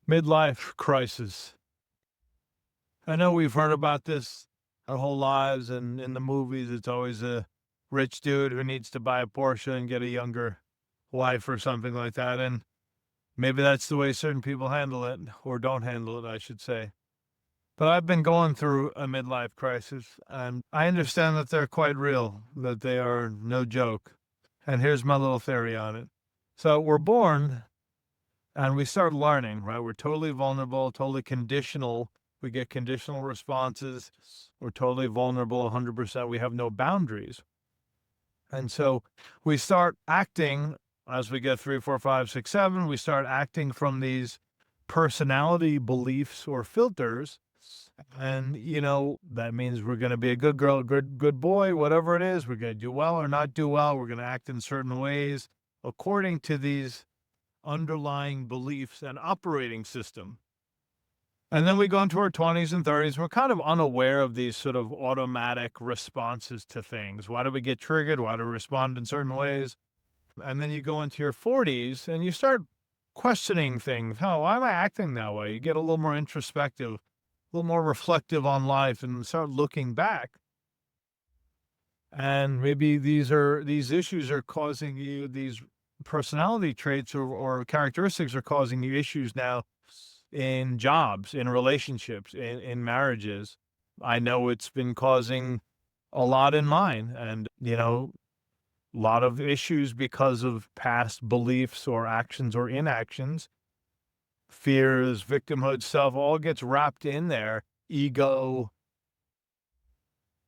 Midlife crisis. I know we've heard about this our whole lives, and in the movies, it's always a rich dude who needs to buy a Porsche and get a younger wife or something like that. And maybe that's the way certain people handle it, or don't handle it, I should say. But I've been going through a midlife crisis, and I understand that they're quite real, that they are no joke. And here's my little theory on it. So we're born and we start learning, right? We're totally vulnerable, totally conditional. We get conditional responses. We're totally vulnerable 100%. We have no boundaries. And so we start acting as we get 3, 4, 5, 6, 7. We start acting from these personality beliefs or filters. And, that means we're going to be a good girl, good boy, whatever it is. We're going to do well or not do well. We're going to act in certain ways according to these underlying beliefs and operating system. And then we go into our 20s and 30s. We're kind of unaware of these sort of automatic responses to things. Why do we get triggered? Why do we respond in certain ways? And then you go into your 40s and you start questioning things. Oh, why am I acting that way? You get a little more introspective, a little more reflective on life, and start looking back. And maybe these issues are causing you, these personality traits or characteristics are causing you issues now in jobs, in relationships, in marriages. I know it's been causing a lot in mine, and a lot of issues because of past beliefs or actions or inactions. Fears, victimhood, self, all gets wrapped in there. Ego.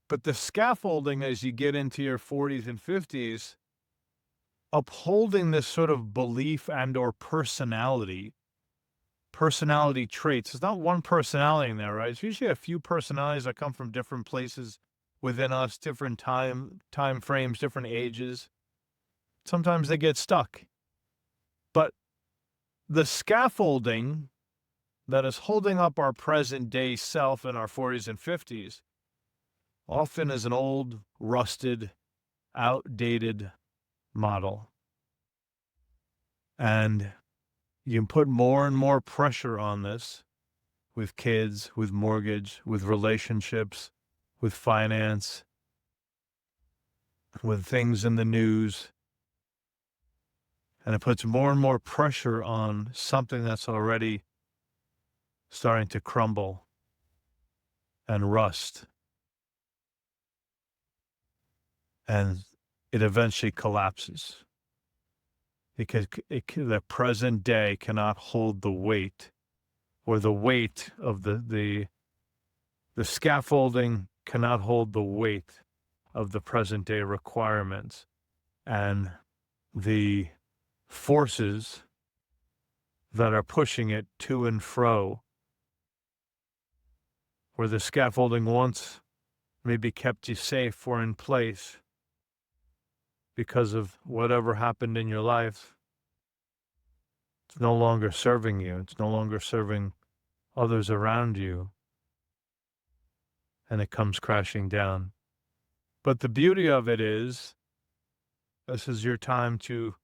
But the scaffolding as you get into your 40s and 50s, upholding this sort of belief and or personality traits. It's not one personality in there, right? It's usually a few personalities that come from different places within us, different time frames, different ages. Sometimes they get stuck. But the scaffolding that is holding up our present day self in our 40s and 50s often is an old, rusted, outdated model. And you can put more and more pressure on this with kids, with mortgage, with relationships, with finance, with things in the news. And it puts more and more pressure on something that's already starting to crumble and rust. And it eventually collapses because the present day cannot hold the weight, or the weight of the scaffolding cannot hold the weight of the present day requirements and the forces that are pushing it to and fro, where the scaffolding once maybe kept you safe or in place because of whatever happened in your life. It's no longer serving you. It's no longer serving others around you. And it comes crashing down. But the beauty of it is, this is your time to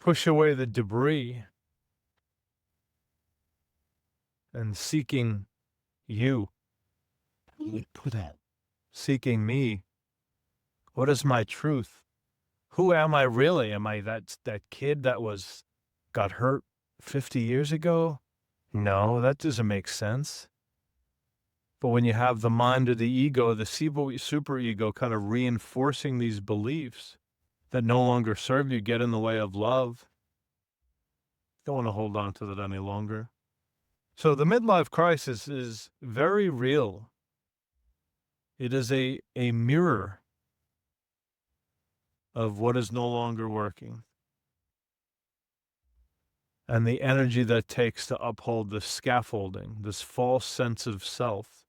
push away the debris and seeking you. Seeking me. What is my truth? Who am I really? Am I that kid that got hurt 50 years ago? No, that doesn't make sense. But when you have the mind of the ego, the super ego kind of reinforcing these beliefs that no longer serve you, get in the way of love, don't want to hold on to that any longer. So the midlife crisis is very real. It is a mirror of what is no longer working. And the energy that takes to uphold the scaffolding, this false sense of self,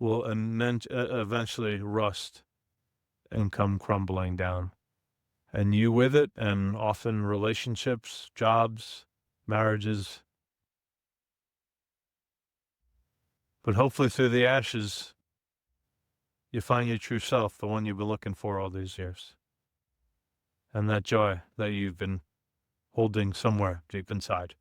will eventually rust and come crumbling down. And you with it, and often relationships, jobs, marriages. But hopefully through the ashes, you find your true self, the one you've been looking for all these years. And that joy that you've been holding somewhere deep inside.